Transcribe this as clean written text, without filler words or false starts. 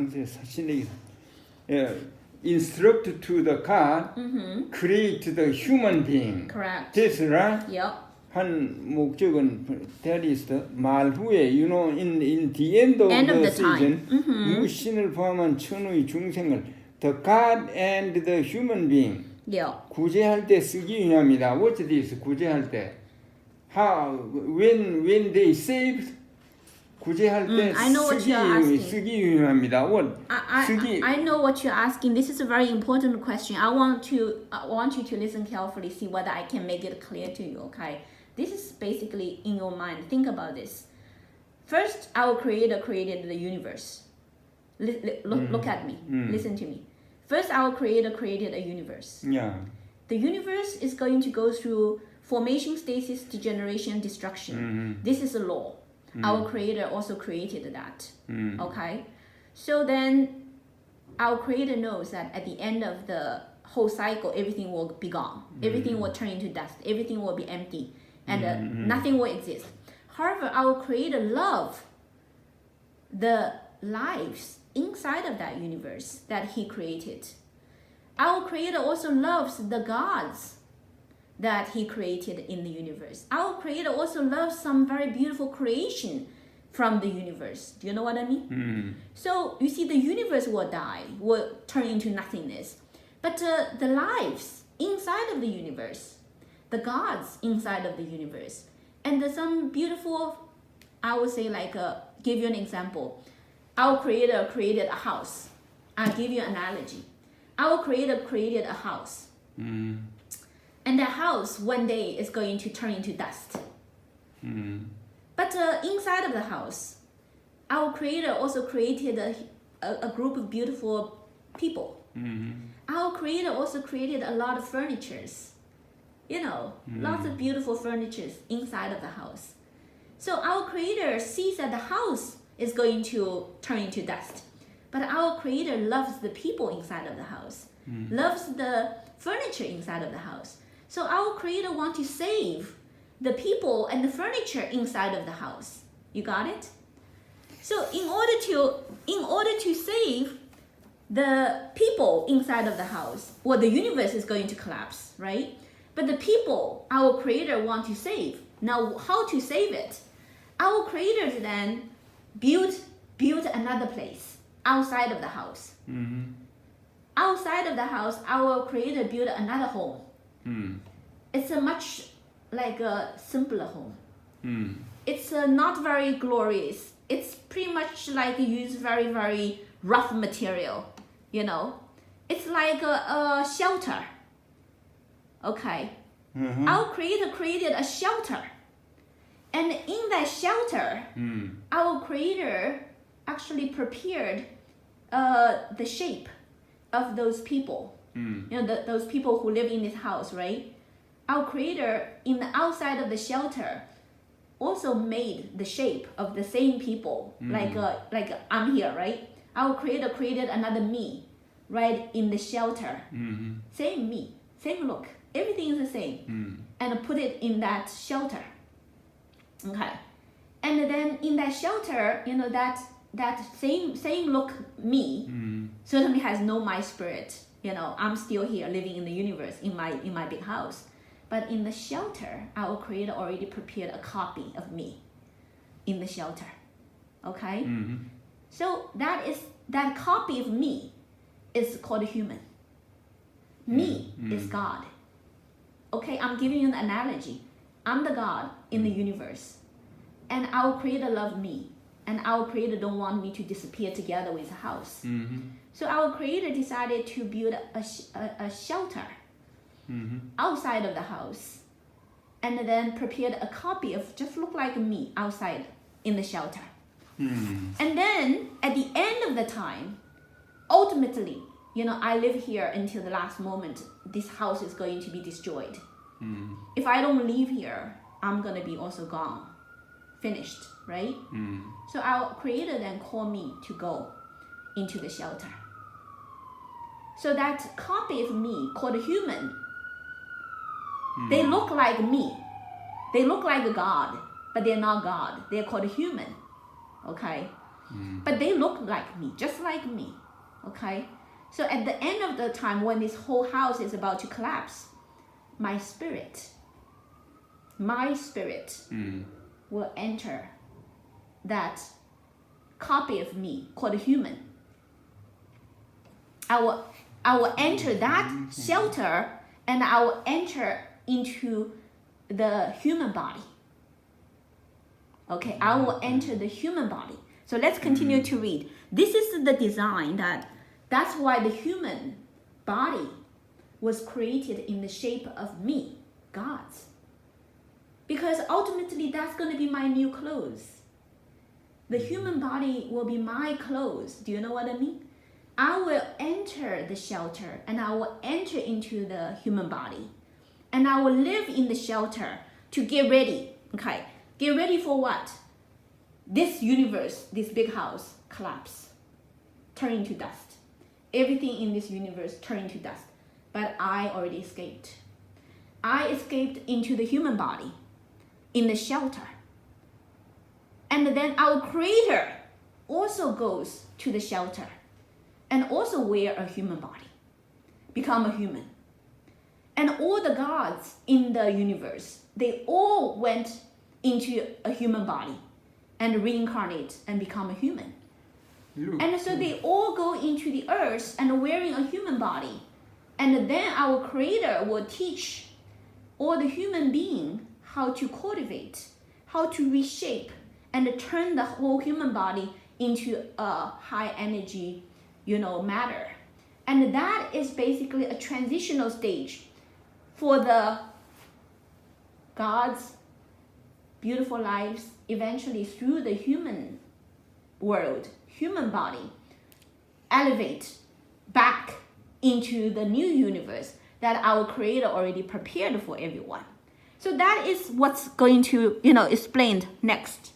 창세 신에게 instruct to the God, create the human being. Correct. That's right. Yep. 한 목적은 that is the 말 후에 in the end of the season 무신을 포함한 천의 중생을 the God and the human being Yep. 구제할 때 쓰기 유효합니다. What's this? 구제할 때 how when they saved 구제할 때 I know what you're asking. 쓰기 유효합니다. What? I know what you're asking. This is a very important question. I want you to listen carefully, see whether I can make it clear to you, okay? This is basically in your mind. Think about this. First, our Creator created the universe. Look at me. Listen to me. First, our Creator created a universe. Yeah. The universe is going to go through formation, stasis, degeneration, destruction. This is a law. Our Creator also created that. Okay? So then, our Creator knows that at the end of the whole cycle, everything will be gone. Everything will turn into dust. Everything will be empty. And nothing will exist. However, our Creator loves the lives inside of that universe that He created. Our Creator also loves the gods that He created in the universe. Our Creator also loves some very beautiful creation from the universe. Do you know what I mean? So you see, the universe will die, will turn into nothingness. But the lives inside of the universe, the gods inside of the universe, and some beautiful, I would say, give you an example. Our Creator created a house. I'll give you an analogy. Our Creator created a house. And the house one day is going to turn into dust. But inside of the house, our Creator also created a group of beautiful people. Our Creator also created a lot of furnitures. Lots of beautiful furnitures inside of the house. So our Creator sees that the house is going to turn into dust. But our Creator loves the people inside of the house, loves the furniture inside of the house. So our Creator wants to save the people and the furniture inside of the house. You got it? So in order to save the people inside of the house, well, the universe is going to collapse, right? But the people our Creator wants to save. Now, how to save it? Our Creator then built another place outside of the house. Outside of the house, our Creator built another home. It's a much simpler home. It's not very glorious. It's pretty much use very, very rough material, It's like a shelter. Okay. Our Creator created a shelter. And in that shelter, our Creator actually prepared the shape of those people. Those people who live in this house, right? Our Creator, in the outside of the shelter, also made the shape of the same people. Like I'm here, right? Our Creator created another me, right in the shelter. Same me, same look. Everything is the same. And put it in that shelter. Okay. And then in that shelter, that same look me certainly has no my spirit. I'm still here living in the universe in my big house. But in the shelter, our Creator already prepared a copy of me in the shelter. Okay? So that copy of me is called human. Me is God. Okay, I'm giving you an analogy. I'm the God in the universe. And our Creator loved me. And our Creator don't want me to disappear together with the house. So our Creator decided to build a shelter outside of the house. And then prepared a copy of just look like me outside in the shelter. And then at the end of the time, ultimately, I live here until the last moment. This house is going to be destroyed. If I don't leave here, I'm going to be also gone. Finished, right? So our Creator then called me to go into the shelter. So that copy of me called human, they look like me. They look like God, but they're not God. They're called human. Okay? But they look like me, just like me. Okay? So at the end of the time, when this whole house is about to collapse, my spirit will enter that copy of me called a human. I will enter that shelter, and I will enter into the human body. Okay, I will enter the human body. So let's continue to read. This is the design that's why the human body was created in the shape of me, God's. Because ultimately that's going to be my new clothes. The human body will be my clothes. Do you know what I mean? I will enter the shelter, and I will enter into the human body. And I will live in the shelter to get ready. Okay, get ready for what? This universe, this big house, collapse, turn into dust. Everything in this universe turn into dust. But I already escaped. I escaped into the human body, in the shelter. And then our Creator also goes to the shelter and also wear a human body, become a human. And all the gods in the universe, they all went into a human body and reincarnate and become a human. And so they all go into the earth and wearing a human body. And then our Creator will teach all the human being how to cultivate, how to reshape, and turn the whole human body into a high energy, matter. And that is basically a transitional stage for the God's beautiful lives eventually through the human world, human body, elevate back into the new universe that our Creator already prepared for everyone. So that is what's going to, explained next.